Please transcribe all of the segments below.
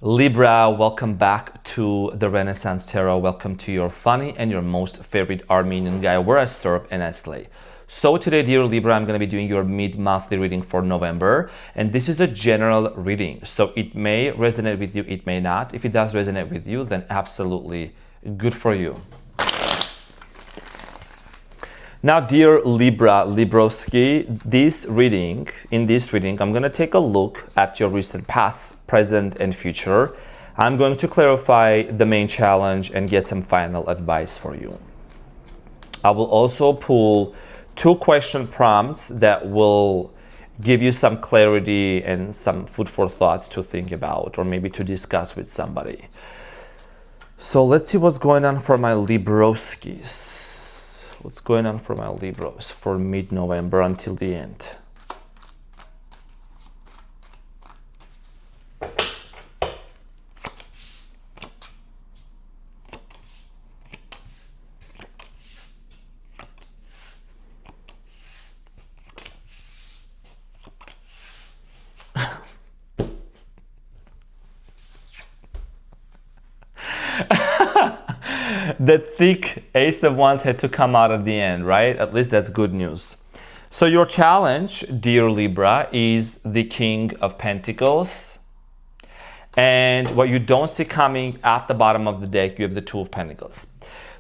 Libra, welcome back to the Renaissance Tarot. Welcome to your funny and your most favorite Armenian guy, where I serve and I slay. So today, dear Libra, I'm going to be doing your mid-monthly reading for November. And this is a general reading. So it may resonate with you, it may not. If it does resonate with you, then absolutely good for you. Now, dear Libra, Libroski, in this reading, I'm going to take a look at your recent past, present, and future. I'm going to clarify the main challenge and get some final advice for you. I will also pull 2 question prompts that will give you some clarity and some food for thought to think about, or maybe to discuss with somebody. So let's see what's going on for my Libroskis. What's going on for my Libros for mid-November until the end? The thick Ace of Wands had to come out at the end, right? At least that's good news. So your challenge, dear Libra, is the King of Pentacles. And what you don't see coming at the bottom of the deck, you have the Two of Pentacles.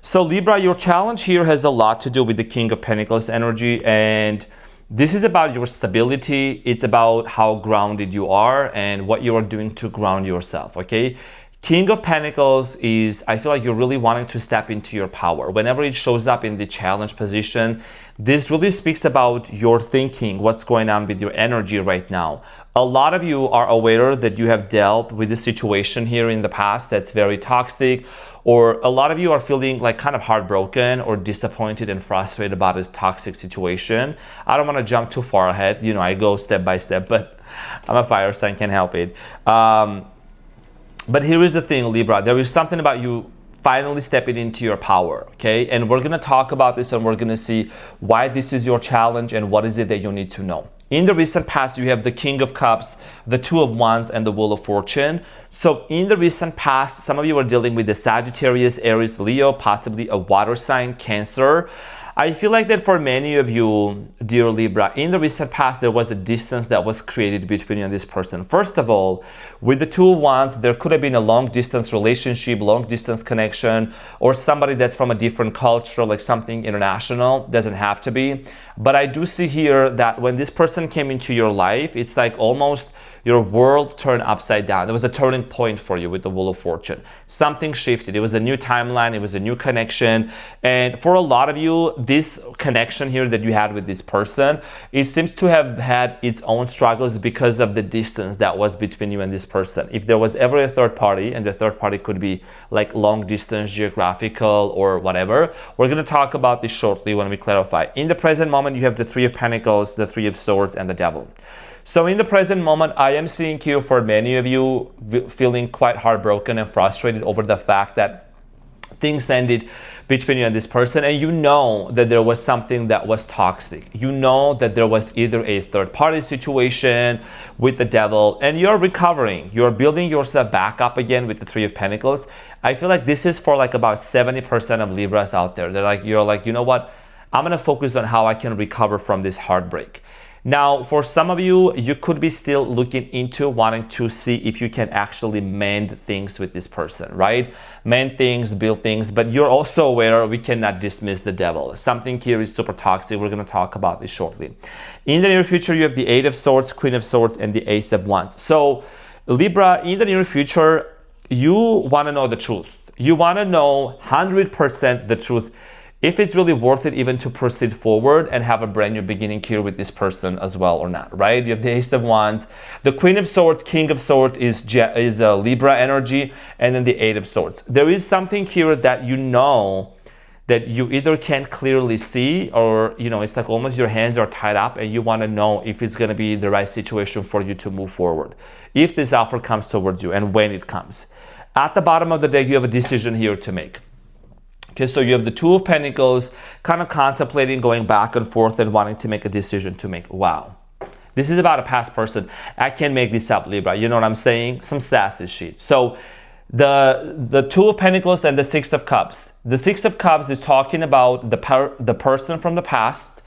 So Libra, your challenge here has a lot to do with the King of Pentacles energy. And this is about your stability. It's about how grounded you are and what you are doing to ground yourself, okay? King of Pentacles is, I feel like you're really wanting to step into your power. Whenever it shows up in the challenge position, this really speaks about your thinking, what's going on with your energy right now. A lot of you are aware that you have dealt with this situation here in the past that's very toxic, or a lot of you are feeling like kind of heartbroken or disappointed and frustrated about this toxic situation. I don't want to jump too far ahead. You know, I go step by step, but I'm a fire sign, can't help it. But here is the thing, Libra, there is something about you finally stepping into your power, okay? And we're gonna talk about this and we're gonna see why this is your challenge and what is it that you need to know. In the recent past, you have the King of Cups, the Two of Wands, and the Wheel of Fortune. So in the recent past, some of you are dealing with the Sagittarius, Aries, Leo, possibly a water sign, Cancer. I feel like that for many of you, dear Libra, in the recent past, there was a distance that was created between you and this person. First of all, with the Two of Wands, there could have been a long distance relationship, long distance connection, or somebody that's from a different culture, like something international. Doesn't have to be. But I do see here that when this person came into your life, it's like almost your world turned upside down. There was a turning point for you with the Wheel of Fortune. Something shifted. It was a new timeline. It was a new connection. And for a lot of you, this connection here that you had with this person, it seems to have had its own struggles because of the distance that was between you and this person. If there was ever a third party, and the third party could be like long distance, geographical, or whatever, we're going to talk about this shortly when we clarify. In the present moment, you have the Three of Pentacles, the Three of Swords, and the Devil. So in the present moment, I am seeing here for many of you feeling quite heartbroken and frustrated over the fact that things ended between you and this person, and you know that there was something that was toxic. You know that there was either a third-party situation with the Devil, and you're recovering. You're building yourself back up again with the Three of Pentacles. I feel like this is for like about 70% of Libras out there. You're like, you know what? I'm gonna focus on how I can recover from this heartbreak. Now, for some of you, you could be still looking into wanting to see if you can actually mend things with this person, right? Mend things, build things, but you're also aware we cannot dismiss the Devil. Something here is super toxic. We're going to talk about this shortly. In the near future, you have the Eight of Swords, Queen of Swords, and the Ace of Wands. So, Libra, in the near future, you want to know the truth. You want to know 100% the truth. If it's really worth it even to proceed forward and have a brand new beginning here with this person as well or not, right? You have the Ace of Wands, the Queen of Swords, King of Swords is a Libra energy, and then the Eight of Swords. There is something here that you know that you either can't clearly see, or you know, it's like almost your hands are tied up and you want to know if it's going to be the right situation for you to move forward. If this offer comes towards you and when it comes. At the bottom of the deck, you have a decision here to make. Okay, so you have the Two of Pentacles, kind of contemplating going back and forth and wanting to make a decision to make. Wow. This is about a past person. I can't make this up, Libra. You know what I'm saying? Some stats sheet. So the Two of Pentacles and the Six of Cups. The Six of Cups is talking about the person from the past,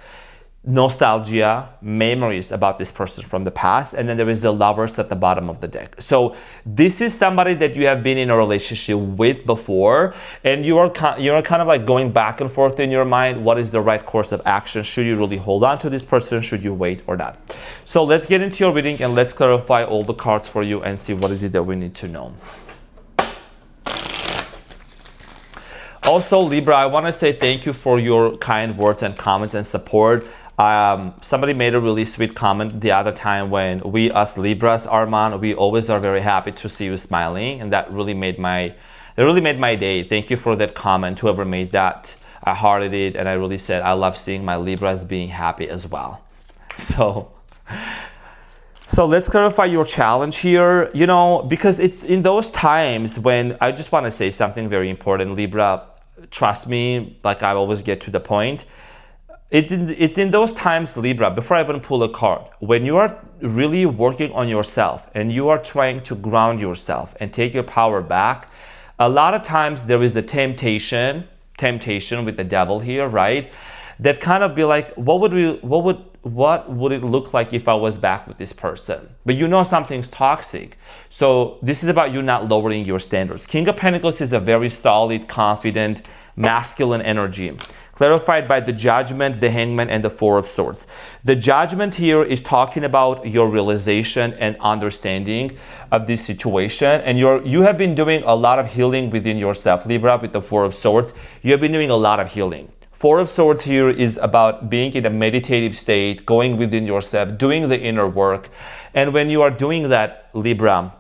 nostalgia, memories about this person from the past, and then there is the Lovers at the bottom of the deck. So this is somebody that you have been in a relationship with before, and you're kind of like going back and forth in your mind. What is the right course of action? Should you really hold on to this person? Should you wait or not? So let's get into your reading and let's clarify all the cards for you and see what is it that we need to know. Also, Libra, I want to say thank you for your kind words and comments and support. Somebody made a really sweet comment the other time when us Libras, Arman, we always are very happy to see you smiling, and that really made my day. Thank you for that comment, whoever made that. I hearted it, and I really said I love seeing my Libras being happy as well. So let's clarify your challenge here, because it's in those times when I just want to say something very important, Libra. Trust me, like I always get to the point. It's in those times, Libra, before I even pull a card, when you are really working on yourself and you are trying to ground yourself and take your power back, a lot of times there is a temptation with the devil here, right? That kind of be like, what would it look like if I was back with this person? But something's toxic. So this is about you not lowering your standards. King of Pentacles is a very solid, confident, masculine energy, clarified by the Judgment, the Hangman, and the Four of Swords. The Judgment here is talking about your realization and understanding of this situation, and you have been doing a lot of healing within yourself, Libra, with the Four of Swords. You have been doing a lot of healing. Four of Swords here is about being in a meditative state, going within yourself, doing the inner work. And when you are doing that, Libra,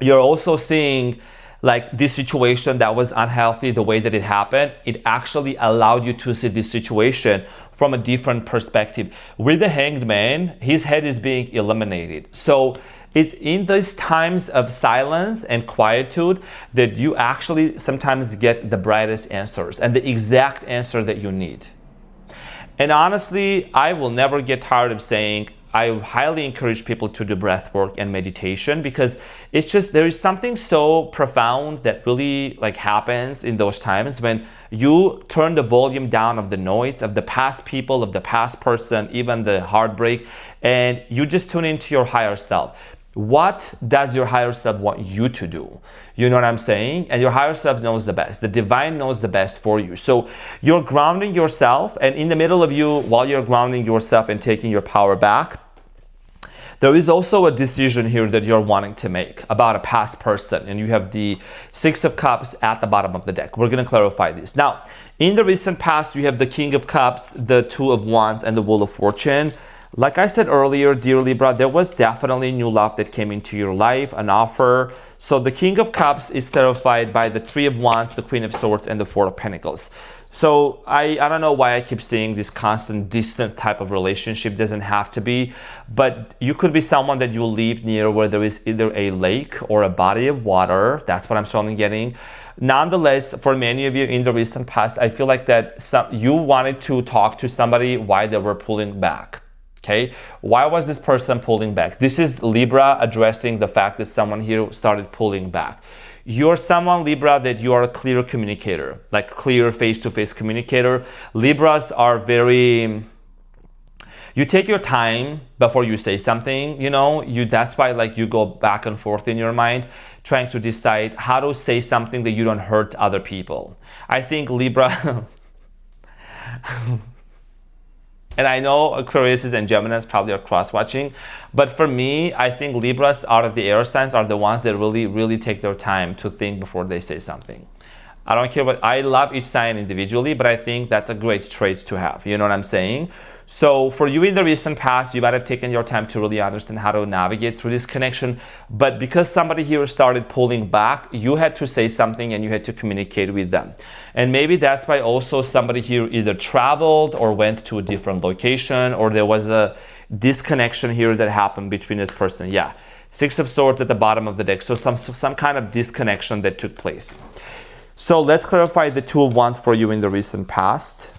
you're also seeing like this situation that was unhealthy, the way that it happened, it actually allowed you to see this situation from a different perspective. With the Hanged Man, his head is being eliminated. So it's in these times of silence and quietude that you actually sometimes get the brightest answers and the exact answer that you need. And honestly, I will never get tired of saying, I highly encourage people to do breath work and meditation, because it's just, there is something so profound that really like happens in those times when you turn the volume down of the noise of the past people, of the past person, even the heartbreak, and you just tune into your higher self. What does your higher self want you to do? You know what I'm saying? And your higher self knows the best. The divine knows the best for you. So you're grounding yourself, and in the middle of you, while you're grounding yourself and taking your power back, there is also a decision here that you're wanting to make about a past person, and you have the Six of Cups at the bottom of the deck. We're going to clarify this. Now, in the recent past, you have the King of Cups, the Two of Wands, and the Wheel of Fortune. Like I said earlier, dear Libra, there was definitely new love that came into your life, an offer. So the King of Cups is clarified by the Three of Wands, the Queen of Swords, and the Four of Pentacles. So I don't know why I keep seeing this constant distant type of relationship. Doesn't have to be, but you could be someone that you live near where there is either a lake or a body of water. That's what I'm certainly getting. Nonetheless, for many of you in the recent past, I feel like that you wanted to talk to somebody why they were pulling back. Okay, why was this person pulling back? This is Libra addressing the fact that someone here started pulling back. You're someone, Libra, that you are a clear communicator, like clear face-to-face communicator. Libras are very, you take your time before you say something, that's why like you go back and forth in your mind, trying to decide how to say something that you don't hurt other people. I think Libra, and I know Aquarius and Geminis probably are cross-watching, but for me, I think Libras out of the air signs are the ones that really, really take their time to think before they say something. I don't care I love each sign individually, but I think that's a great trait to have. You know what I'm saying? So for you in the recent past, you might have taken your time to really understand how to navigate through this connection. But because somebody here started pulling back, you had to say something and you had to communicate with them. And maybe that's why also somebody here either traveled or went to a different location, or there was a disconnection here that happened between this person. Yeah, Six of Swords at the bottom of the deck. So some kind of disconnection that took place. So let's clarify the Two of Wands for you in the recent past.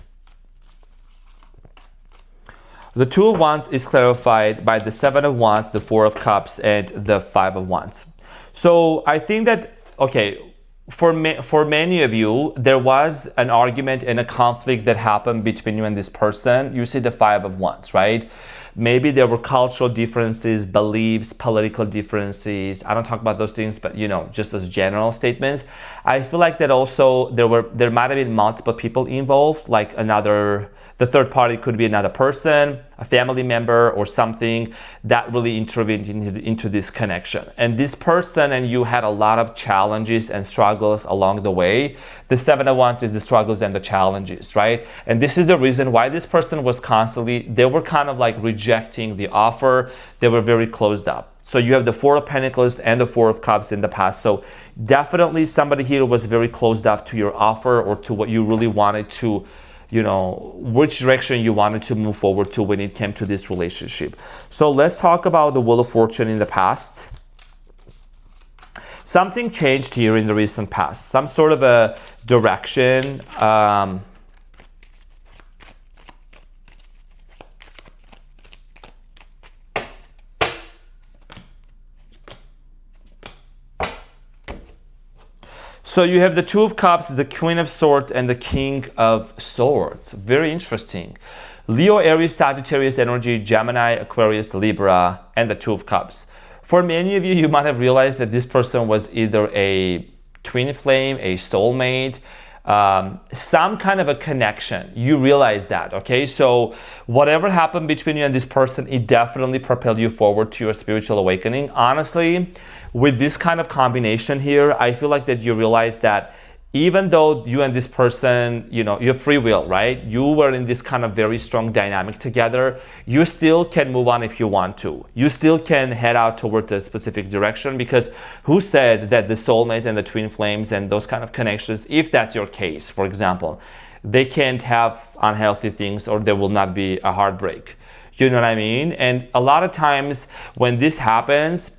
The Two of Wands is clarified by the Seven of Wands, the Four of Cups, and the Five of Wands. So I think that, okay, for many of you, there was an argument and a conflict that happened between you and this person. You see the Five of Wands, right? Maybe there were cultural differences, beliefs, political differences. I don't talk about those things, but just as general statements. I feel like that also there might have been multiple people involved, like the third party could be another person, a family member or something that really intervened into this connection. And this person and you had a lot of challenges and struggles along the way. The Seven of Wands is the struggles and the challenges, right? And this is the reason why this person was they were kind of like rejecting the offer. They were very closed up. So you have the Four of Pentacles and the Four of Cups in the past. So definitely somebody here was very closed up to your offer or to what you really wanted to, which direction you wanted to move forward to when it came to this relationship. So let's talk about the Wheel of Fortune in the past. Something changed here in the recent past. Some sort of a direction. So you have the Two of Cups, the Queen of Swords, and the King of Swords. Very interesting. Leo, Aries, Sagittarius energy, Gemini, Aquarius, Libra, and the Two of Cups. For many of you, you might have realized that this person was either a twin flame, a soulmate, some kind of a connection. You realize that, okay? So whatever happened between you and this person, it definitely propelled you forward to your spiritual awakening. Honestly, with this kind of combination here, I feel like that you realize that even though you and this person, you have free will, right? You were in this kind of very strong dynamic together. You still can move on if you want to. You still can head out towards a specific direction, because who said that the soulmates and the twin flames and those kind of connections, if that's your case, for example, they can't have unhealthy things or there will not be a heartbreak. You know what I mean? And a lot of times when this happens,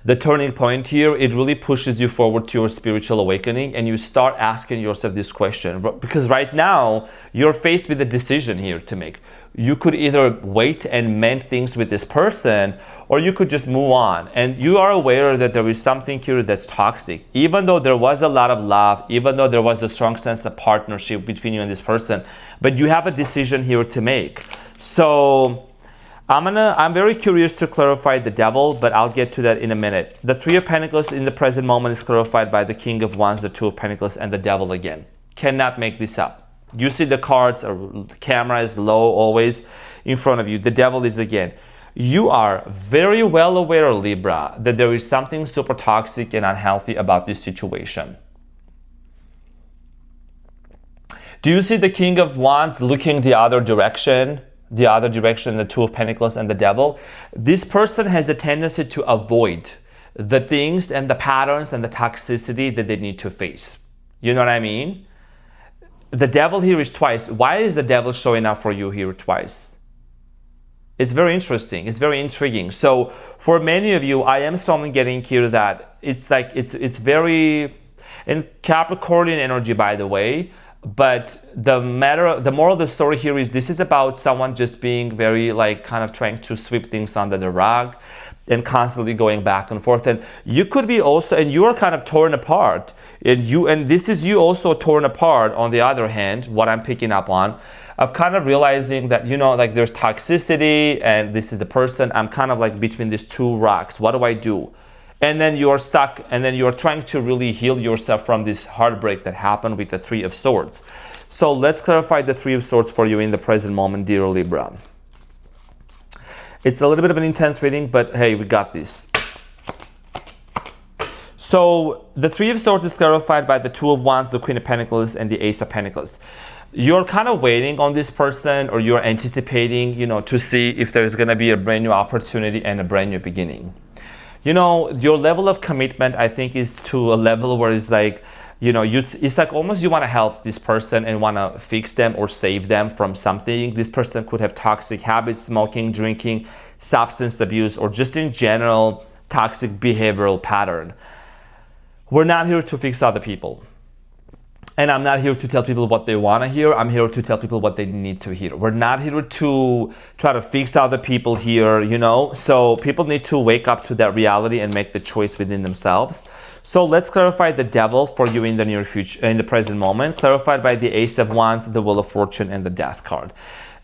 the turning point here, it really pushes you forward to your spiritual awakening, and you start asking yourself this question, because right now you're faced with a decision here to make. You could either wait and mend things with this person, or you could just move on. And you are aware that there is something here that's toxic. Even though there was a lot of love, even though there was a strong sense of partnership between you and this person, but you have a decision here to make. So I'm very curious to clarify the Devil, but I'll get to that in a minute. The Three of Pentacles in the present moment is clarified by the King of Wands, the Two of Pentacles, and the Devil again. Cannot make this up. You see the cards, or the camera is low always in front of you. The Devil is again. You are very well aware, Libra, that there is something super toxic and unhealthy about this situation. Do you see the King of Wands looking the other direction? The Two of Pentacles and the Devil. This person has a tendency to avoid the things and the patterns and the toxicity that they need to face. You know what I mean? The Devil here is twice. Why is the Devil showing up for you here twice? It's very interesting. It's very intriguing. So for many of you, I am strongly getting here that it's like it's very in Capricornian energy, by the way. But the moral of the story here is this is about someone just being very kind of trying to sweep things under the rug and constantly going back and forth. And you could be also, and you are kind of torn apart. And this is you also torn apart on the other hand, what I'm picking up on, of kind of realizing that, there's toxicity and this is the person, I'm kind of between these two rocks. What do I do? And then you're stuck, and then you're trying to really heal yourself from this heartbreak that happened with the Three of Swords. So let's clarify the Three of Swords for you in the present moment, dear Libra. It's a little bit of an intense reading, but hey, we got this. So the Three of Swords is clarified by the Two of Wands, the Queen of Pentacles, and the Ace of Pentacles. You're kind of waiting on this person, or you're anticipating, to see if there's going to be a brand new opportunity and a brand new beginning. Your level of commitment, I think, is to a level where it's it's like almost you want to help this person and want to fix them or save them from something. This person could have toxic habits, smoking, drinking, substance abuse, or just in general, toxic behavioral pattern. We're not here to fix other people. And I'm not here to tell people what they want to hear. I'm here to tell people what they need to hear. We're not here to try to fix other people here, you know? So people need to wake up to that reality and make the choice within themselves. So let's clarify the devil for you in the near future, in the present moment, clarified by the Ace of Wands, the Wheel of Fortune, and the Death card.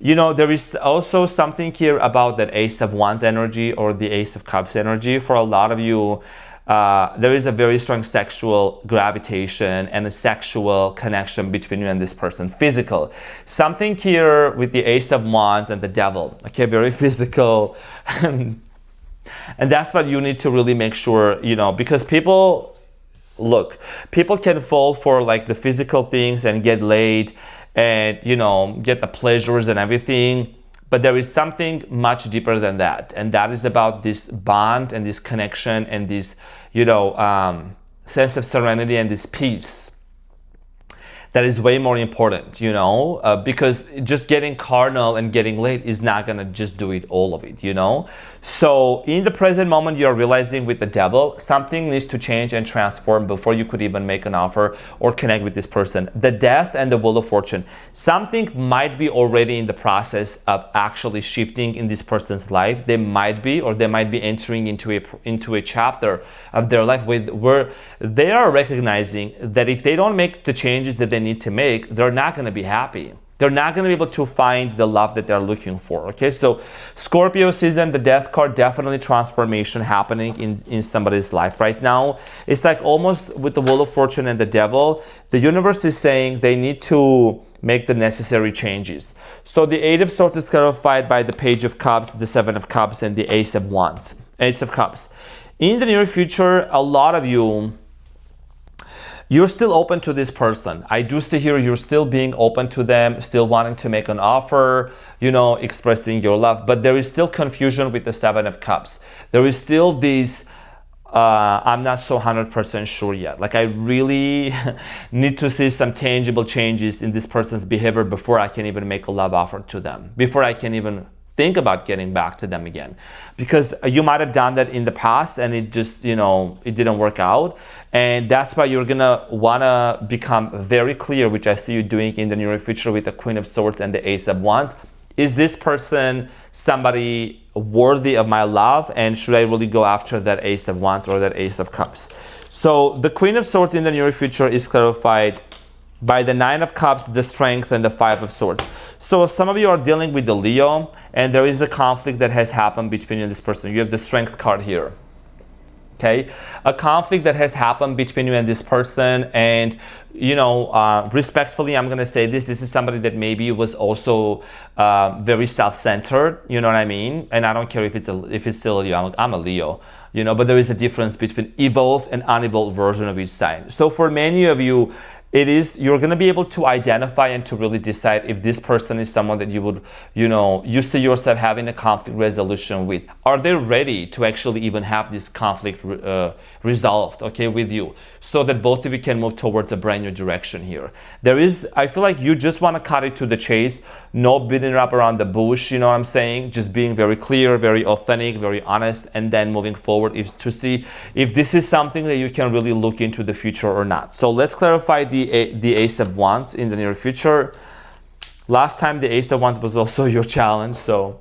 You know, there is also something here about that Ace of Wands energy or the Ace of Cups energy. For a lot of you, there is a very strong sexual gravitation and a sexual connection between you and this person, physical. Something here with the Ace of Wands and the Devil, okay, very physical. And that's what you need to really make sure, you know, because people can fall for like the physical things and get laid and, you know, get the pleasures and everything. But there is something much deeper than that. And that is about this bond and this connection and this, you know, sense of serenity and this peace. That is way more important, you know, because just getting carnal and getting laid is not gonna just do it, all of it, you know. So in the present moment, you're realizing with the devil, something needs to change and transform before you could even make an offer or connect with this person. The death and the Wheel of Fortune, something might be already in the process of actually shifting in this person's life. They might be, or they might be entering into a chapter of their life where they are recognizing that if they don't make the changes that they need to make, they're not going to be happy. They're not going to be able to find the love that they're looking for. Okay, so Scorpio season, the Death card, definitely transformation happening in somebody's life right now. It's like almost with the Wheel of Fortune and the Devil, the universe is saying they need to make the necessary changes. So the Eight of Swords is clarified by the Page of Cups, the Seven of Cups, and the Ace of Wands, Ace of Cups. In the near future, a lot of you're still open to this person. I do see here you're still being open to them, still wanting to make an offer, you know, expressing your love, but there is still confusion with the Seven of Cups. There is still this, I'm not so 100% sure yet. Like I really need to see some tangible changes in this person's behavior before I can even make a love offer to them, before I can even think about getting back to them again, because you might have done that in the past and it just, you know, it didn't work out. And that's why you're gonna wanna become very clear, which I see you doing in the near future with the Queen of Swords and the Ace of Wands. Is this person somebody worthy of my love? And should I really go after that Ace of Wands or that Ace of Cups? So the Queen of Swords in the near future is clarified by the Nine of Cups, the Strength, and the Five of Swords. So some of you are dealing with the Leo, and there is a conflict that has happened between you and this person. You have the Strength card here. Okay, a conflict that has happened between you and this person, and you know, respectfully, I'm gonna say this is somebody that maybe was also very self-centered, you know what I mean? And I don't care if it's still a Leo. I'm a Leo, you know, but there is a difference between evolved and unevolved version of each sign. So for many of you, you're going to be able to identify and to really decide if this person is someone that you would, you know, you see yourself having a conflict resolution with. Are they ready to actually even have this conflict resolved, okay, with you, so that both of you can move towards a brand new direction here? I feel like you just want to cut it to the chase, no beating up around the bush, you know what I'm saying? Just being very clear, very authentic, very honest, and then moving forward to see if this is something that you can really look into the future or not. So let's clarify the Ace of Wands in the near future. Last time the Ace of Wands was also your challenge, so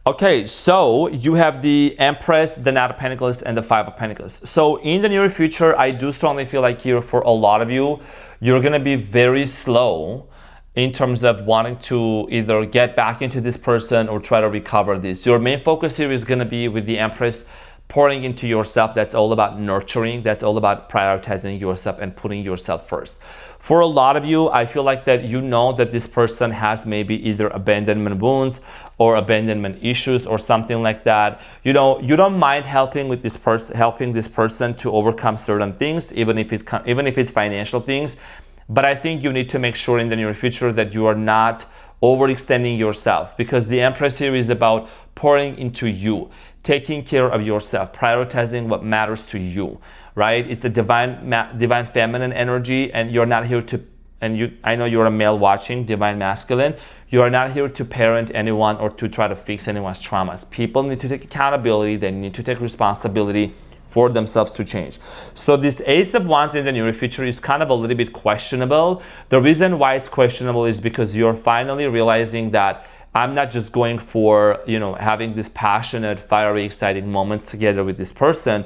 okay, so you have the Empress, the Knight of Pentacles, and the Five of Pentacles. So in the near future, I do strongly feel like here for a lot of you, you're gonna be very slow in terms of wanting to either get back into this person or try to recover this. Your main focus here is gonna be with the Empress, pouring into yourself. That's all about nurturing. That's all about prioritizing yourself and putting yourself first. For a lot of you, I feel like that you know that this person has maybe either abandonment wounds or abandonment issues or something like that. You know, you don't mind helping this person to overcome certain things, even if it's financial things. But I think you need to make sure in the near future that you are not overextending yourself, because the Empress here is about pouring into you, taking care of yourself, prioritizing what matters to you, right? It's a divine feminine energy, and you're not here to, I know you're a male watching, divine masculine. You are not here to parent anyone or to try to fix anyone's traumas. People need to take accountability. They need to take responsibility for themselves to change. So this Ace of Wands in the near future is kind of a little bit questionable. The reason why it's questionable is because you're finally realizing that I'm not just going for, having this passionate, fiery, exciting moments together with this person.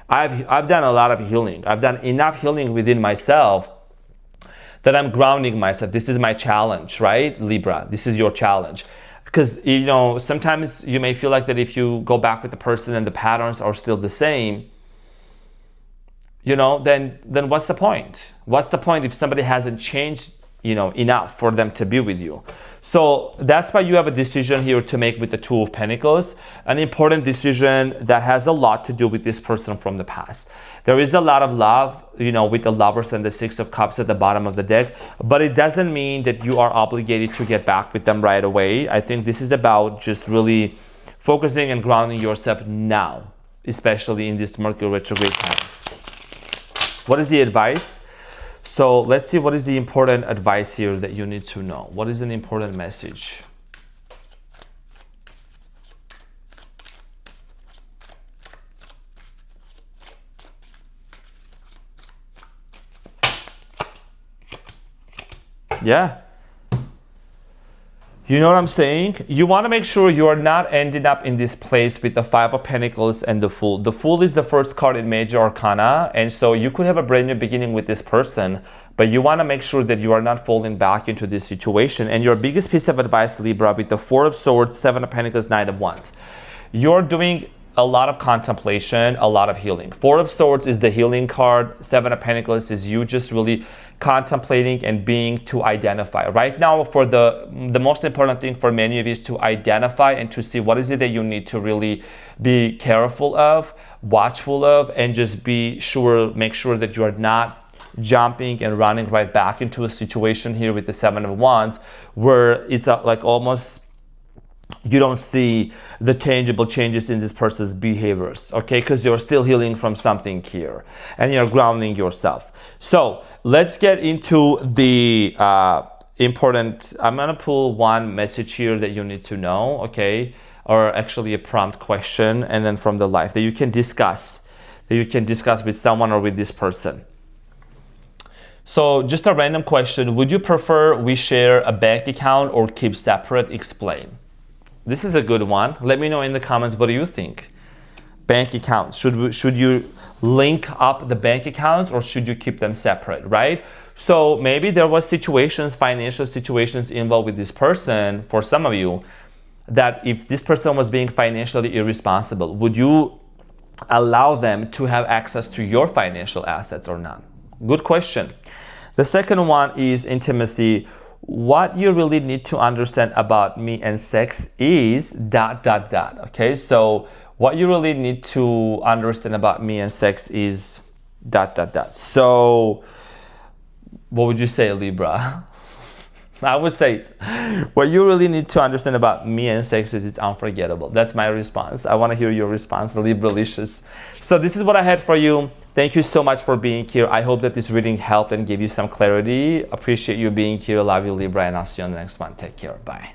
I've done a lot of healing. I've done enough healing within myself that I'm grounding myself. This is my challenge, right? Libra, this is your challenge. Because, sometimes you may feel like that if you go back with the person and the patterns are still the same, then what's the point? What's the point if somebody hasn't changed, enough for them to be with you? So that's why you have a decision here to make with the Two of Pentacles, an important decision that has a lot to do with this person from the past. There is a lot of love, with the Lovers and the Six of Cups at the bottom of the deck, but it doesn't mean that you are obligated to get back with them right away. I think this is about just really focusing and grounding yourself now, especially in this Mercury retrograde time. What is the advice? So let's see, what is the important advice here that you need to know? What is an important message? Yeah. You know what I'm saying? You want to make sure you are not ending up in this place with the Five of Pentacles and the Fool. The Fool is the first card in Major Arcana, and so you could have a brand new beginning with this person, but you want to make sure that you are not falling back into this situation. And your biggest piece of advice, Libra, with the Four of Swords, Seven of Pentacles, Knight of Wands, you're doing a lot of contemplation, a lot of healing. Four of Swords is the healing card. Seven of Pentacles is you just really contemplating and being to identify. Right now, for the most important thing for many of you is to identify and to see what is it that you need to really be careful of, watchful of, and just make sure that you are not jumping and running right back into a situation here with the Seven of Wands where it's like almost you don't see the tangible changes in this person's behaviors, okay? Because you're still healing from something here and you're grounding yourself. So let's get into the important, I'm gonna pull one message here that you need to know, okay? Or actually a prompt question, and then from the life that you can discuss with someone or with this person. So just a random question, would you prefer we share a bank account or keep separate? Explain. This is a good one. Let me know in the comments, what do you think? Bank accounts, should you link up the bank accounts or should you keep them separate, right? So maybe there was financial situations involved with this person, for some of you, that if this person was being financially irresponsible, would you allow them to have access to your financial assets or not? Good question. The second one is intimacy. What you really need to understand about me and sex is ... Okay, so what you really need to understand about me and sex is ... So what would you say, Libra? I would say what you really need to understand about me and sex is it's unforgettable. That's my response. I want to hear your response, Libralicious. So this is what I had for you. Thank you so much for being here. I hope that this reading helped and gave you some clarity. Appreciate you being here. Love you, Libra, and I'll see you on the next one. Take care. Bye.